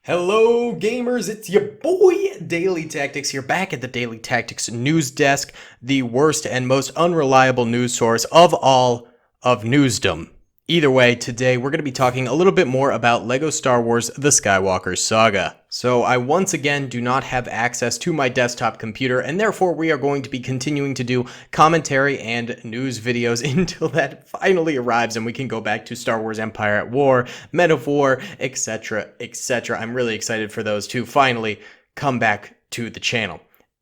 Hello gamers, it's your boy DaleyTactics here, back at the DaleyTactics news desk, the worst and most unreliable news source of all of newsdom. Either way, today we're going to be talking a little bit more about LEGO Star Wars The Skywalker Saga. So I once again do not have access to my desktop computer, and therefore we are going to be continuing to do commentary and news videos until that finally arrives and we can go back to Star Wars Empire at War, Men of War, etc, etc. I'm really excited for those to finally come back to the channel.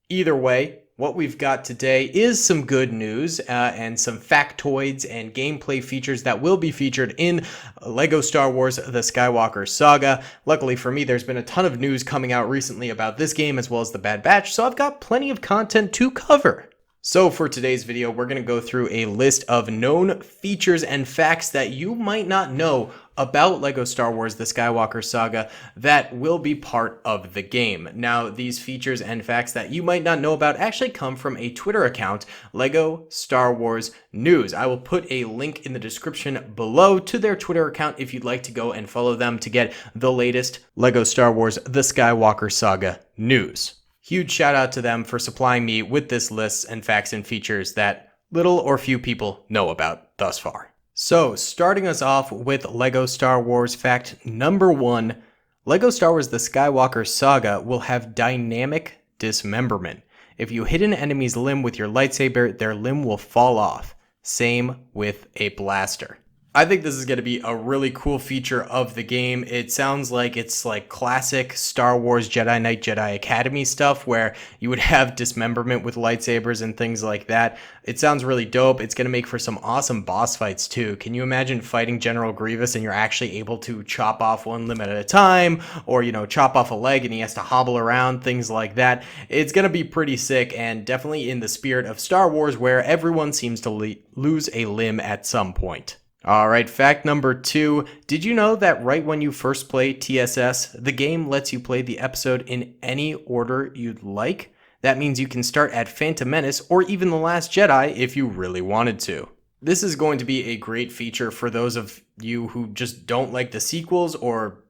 Either way, what we've got today is some good news and some factoids and gameplay features that will be featured in LEGO Star Wars The Skywalker Saga. Luckily for me, there's been a ton of news coming out recently about this game as well as the Bad Batch, so I've got plenty of content to cover. So for today's video, we're going to go through a list of known features and facts that you might not know about LEGO Star Wars The Skywalker Saga that will be part of the game. Now, these features and facts that you might not know about actually come from a Twitter account, LEGO Star Wars News. I will put a link in the description below to their Twitter account if you'd like to go and follow them to get the latest LEGO Star Wars The Skywalker Saga news. Huge shout out to them for supplying me with this list and facts and features that little or few people know about thus far. So, starting us off with LEGO Star Wars fact number 1, LEGO Star Wars The Skywalker Saga will have dynamic dismemberment. If you hit an enemy's limb with your lightsaber, their limb will fall off. Same with a blaster. I think this is going to be a really cool feature of the game. It sounds like it's like classic Star Wars Jedi Knight Jedi Academy stuff where you would have dismemberment with lightsabers and things like that. It sounds really dope. It's going to make for some awesome boss fights too. Can you imagine fighting General Grievous and you're actually able to chop off one limb at a time, or, you know, chop off a leg and he has to hobble around, things like that. It's going to be pretty sick and definitely in the spirit of Star Wars where everyone seems to lose a limb at some point. Alright, fact number 2. Did you know that right when you first play TSS, the game lets you play the episode in any order you'd like? That means you can start at Phantom Menace or even The Last Jedi if you really wanted to. This is going to be a great feature for those of you who just don't like the sequels or,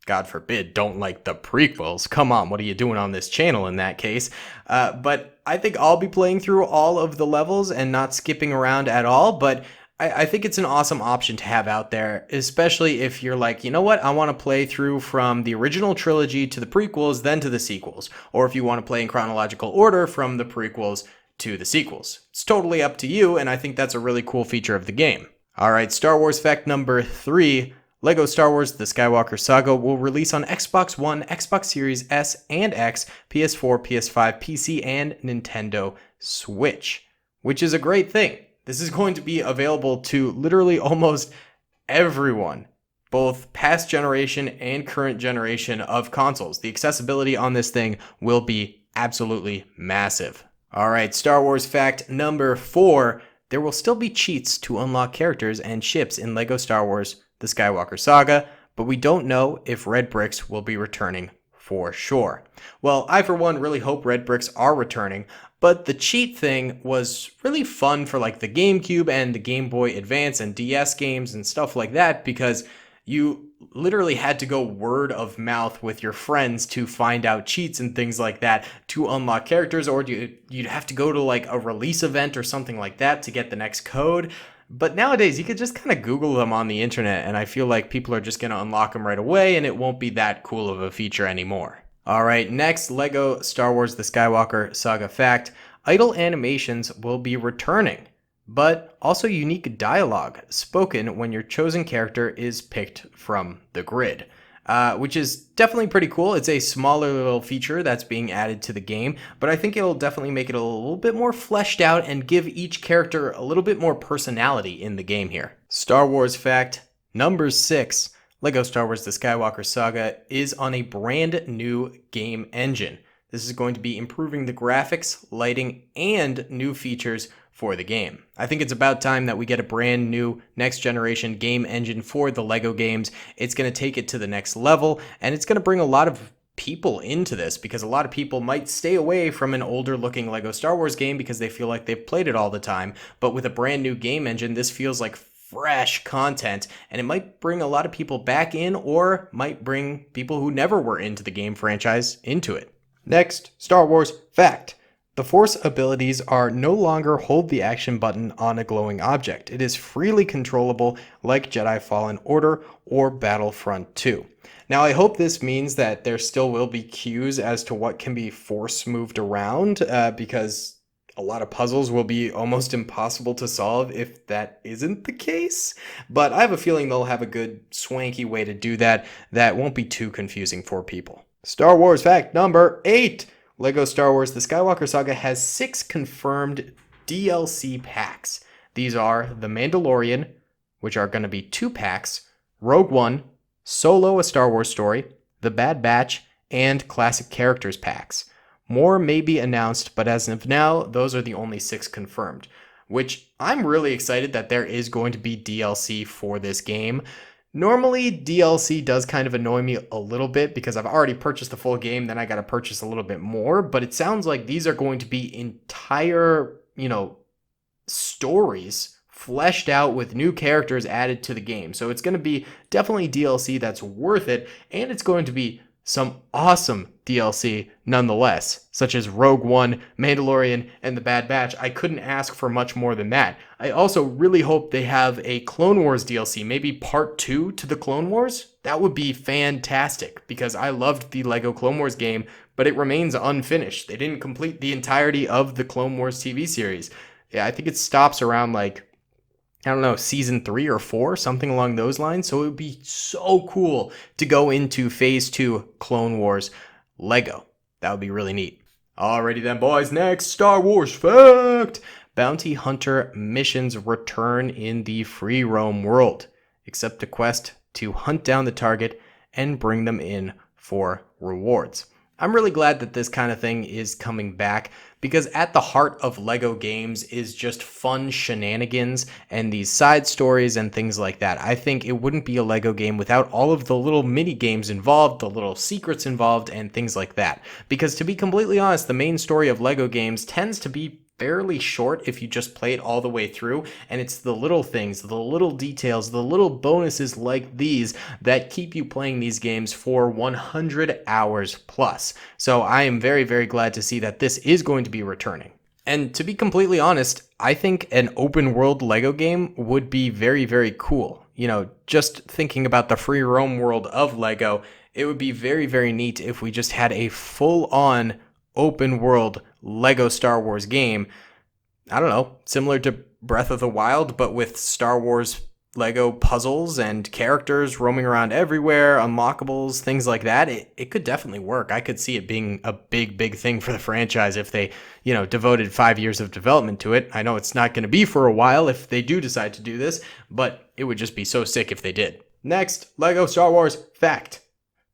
God forbid, don't like the prequels. Come on, what are you doing on this channel in that case? But I think I'll be playing through all of the levels and not skipping around at all, but I think it's an awesome option to have out there, especially if you're like, you know what, I want to play through from the original trilogy to the prequels, then to the sequels. Or if you want to play in chronological order from the prequels to the sequels. It's totally up to you, and I think that's a really cool feature of the game. Alright, Star Wars fact number 3. LEGO Star Wars The Skywalker Saga will release on Xbox One, Xbox Series S and X, PS4, PS5, PC, and Nintendo Switch. Which is a great thing. This is going to be available to literally almost everyone, both past generation and current generation of consoles. The accessibility on this thing will be absolutely massive. Alright, Star Wars fact number 4. There will still be cheats to unlock characters and ships in LEGO Star Wars The Skywalker Saga, but we don't know if red bricks will be returning for sure. Well, I for one really hope red bricks are returning, but the cheat thing was really fun for like the GameCube and the Game Boy Advance and DS games and stuff like that, because you literally had to go word of mouth with your friends to find out cheats and things like that to unlock characters, or you'd have to go to like a release event or something like that to get the next code. But nowadays, you could just kind of Google them on the internet, and I feel like people are just going to unlock them right away, and it won't be that cool of a feature anymore. Alright, next, LEGO Star Wars The Skywalker Saga fact. Idle animations will be returning, but also unique dialogue spoken when your chosen character is picked from the grid. Which is definitely pretty cool. It's a smaller little feature that's being added to the game, but I think it'll definitely make it a little bit more fleshed out and give each character a little bit more personality in the game here. Star Wars fact number 6. LEGO Star Wars The Skywalker Saga is on a brand new game engine. This is going to be improving the graphics, lighting, and new features for the game. I think it's about time that we get a brand new next generation game engine for the LEGO games. It's going to take it to the next level, and it's going to bring a lot of people into this, because a lot of people might stay away from an older looking LEGO Star Wars game because they feel like they've played it all the time. But with a brand new game engine, this feels like fresh content, and it might bring a lot of people back in or might bring people who never were into the game franchise into it. Next, Star Wars fact. The Force abilities are no longer hold the action button on a glowing object. It is freely controllable like Jedi Fallen Order or Battlefront 2. Now, I hope this means that there still will be cues as to what can be Force moved around, because a lot of puzzles will be almost impossible to solve if that isn't the case. But I have a feeling they'll have a good swanky way to do that won't be too confusing for people. Star Wars fact number 8. LEGO Star Wars The Skywalker Saga has 6 confirmed DLC packs. These are The Mandalorian, which are going to be 2 packs, Rogue One, Solo: A Star Wars Story, The Bad Batch, and Classic Characters packs. More may be announced, but as of now, those are the only 6 confirmed, which I'm really excited that there is going to be DLC for this game. Normally, DLC does kind of annoy me a little bit because I've already purchased the full game, then I got to purchase a little bit more, but it sounds like these are going to be entire, stories fleshed out with new characters added to the game. So it's going to be definitely DLC that's worth it, and it's going to be some awesome DLC nonetheless, such as Rogue One, Mandalorian, and The Bad Batch. I couldn't ask for much more than that. I also really hope they have a Clone Wars DLC, maybe part 2 to the Clone Wars. That would be fantastic, because I loved the LEGO Clone Wars game, but it remains unfinished. They didn't complete the entirety of the Clone Wars TV series. Yeah, I think it stops around season 3 or 4, something along those lines. So it would be so cool to go into phase 2 Clone Wars LEGO. That would be really neat. Alrighty then, boys. Next, Star Wars fact. Bounty Hunter missions return in the free roam world. Accept a quest to hunt down the target and bring them in for rewards. I'm really glad that this kind of thing is coming back, because at the heart of LEGO games is just fun shenanigans and these side stories and things like that. I think it wouldn't be a LEGO game without all of the little mini games involved, the little secrets involved, and things like that. Because to be completely honest, the main story of LEGO games tends to be fairly short if you just play it all the way through, and it's the little things, the little details, the little bonuses like these that keep you playing these games for 100 hours plus. So I am very, very glad to see that this is going to be returning. And to be completely honest, I think an open world LEGO game would be very, very cool. Just thinking about the free roam world of LEGO, it would be very, very neat if we just had a full-on open world LEGO Star Wars game. I don't know, similar to Breath of the Wild, but with Star Wars LEGO puzzles and characters roaming around everywhere, unlockables, things like that. It could definitely work. I could see it being a big, big thing for the franchise if they, devoted 5 years of development to it. I know it's not going to be for a while if they do decide to do this, but it would just be so sick if they did. Next, LEGO Star Wars fact.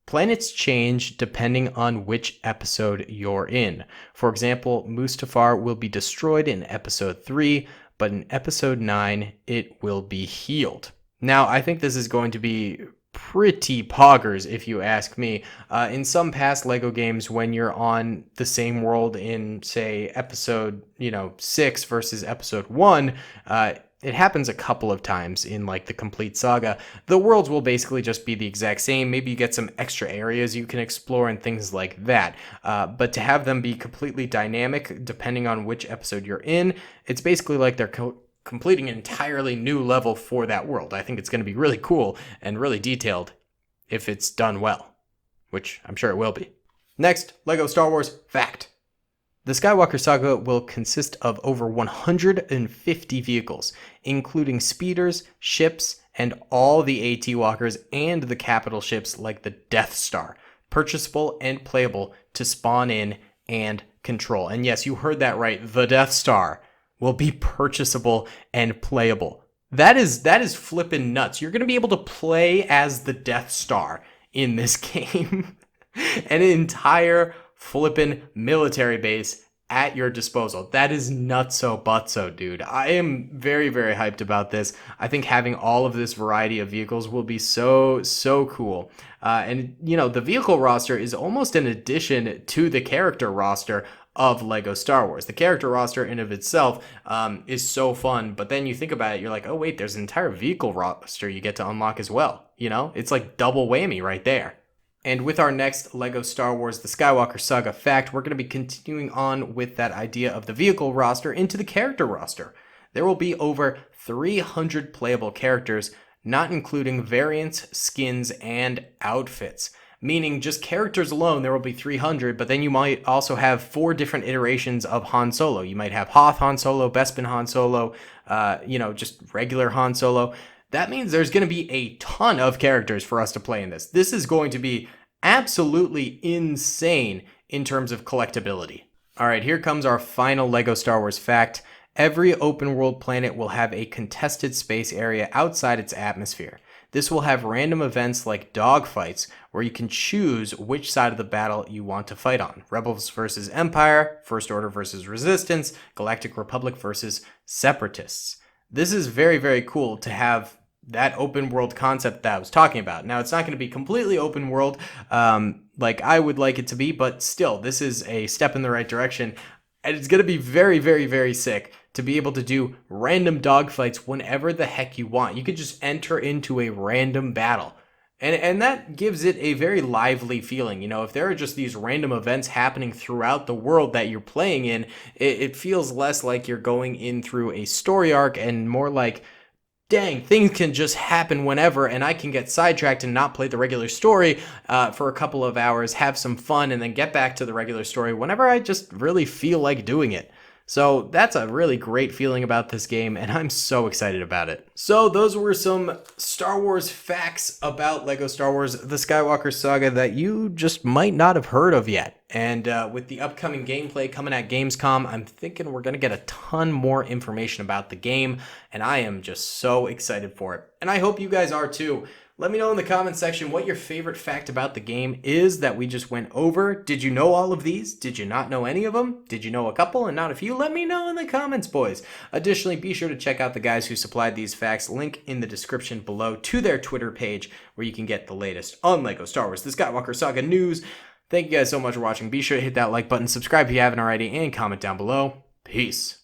Planets change depending on which episode you're in. For example, Mustafar will be destroyed in episode 3, but in episode 9, it will be healed. Now, I think this is going to be pretty poggers, if you ask me. In some past LEGO games, when you're on the same world in, say, episode 6 versus episode 1, it happens a couple of times in the complete saga. The worlds will basically just be the exact same. Maybe you get some extra areas you can explore and things like that. But to have them be completely dynamic depending on which episode you're in, it's basically like they're completing an entirely new level for that world. I think it's going to be really cool and really detailed if it's done well, which I'm sure it will be. Next, LEGO Star Wars fact. The Skywalker Saga will consist of over 150 vehicles, including speeders, ships, and all the AT Walkers and the capital ships like the Death Star, purchasable and playable to spawn in and control. And yes, you heard that right, the Death Star will be purchasable and playable. That is flippin' nuts. You're going to be able to play as the Death Star in this game. An entire flippin' military base at your disposal. That is nutso butso, dude. I am very, very hyped about this. I think having all of this variety of vehicles will be so cool. And the vehicle roster is almost an addition to the character roster of Lego Star Wars. The character roster in of itself is so fun, but then you think about it, you're like, oh wait, there's an entire vehicle roster you get to unlock as well. You know, it's like double whammy right there. And with our next LEGO Star Wars The Skywalker Saga fact, we're going to be continuing on with that idea of the vehicle roster into the character roster. There will be over 300 playable characters, not including variants, skins, and outfits. Meaning just characters alone, there will be 300, but then you might also have 4 different iterations of Han Solo. You might have Hoth Han Solo, Bespin Han Solo, just regular Han Solo. That means there's going to be a ton of characters for us to play in this. This is going to be absolutely insane in terms of collectability. All right, here comes our final LEGO Star Wars fact. Every open world planet will have a contested space area outside its atmosphere. This will have random events like dogfights, where you can choose which side of the battle you want to fight on. Rebels versus Empire, First Order versus Resistance, Galactic Republic versus Separatists. This is very, very cool to have that open world concept that I was talking about. Now, it's not going to be completely open world like I would like it to be, but still, this is a step in the right direction. And it's going to be very, very, very sick to be able to do random dogfights whenever the heck you want. You could just enter into a random battle. And that gives it a very lively feeling. You know, if there are just these random events happening throughout the world that you're playing in, it feels less like you're going in through a story arc and more like, dang, things can just happen whenever, and I can get sidetracked and not play the regular story for a couple of hours, have some fun, and then get back to the regular story whenever I just really feel like doing it. So that's a really great feeling about this game, and I'm so excited about it. So those were some Star Wars facts about LEGO Star Wars The Skywalker Saga that you just might not have heard of yet. And with the upcoming gameplay coming at Gamescom, I'm thinking we're going to get a ton more information about the game, and I am just so excited for it. And I hope you guys are too. Let me know in the comments section what your favorite fact about the game is that we just went over. Did you know all of these? Did you not know any of them? Did you know a couple and not a few? Let me know in the comments, boys. Additionally, be sure to check out the guys who supplied these facts. Link in the description below to their Twitter page where you can get the latest on LEGO Star Wars The Skywalker Saga news. Thank you guys so much for watching. Be sure to hit that like button, subscribe if you haven't already, and comment down below. Peace.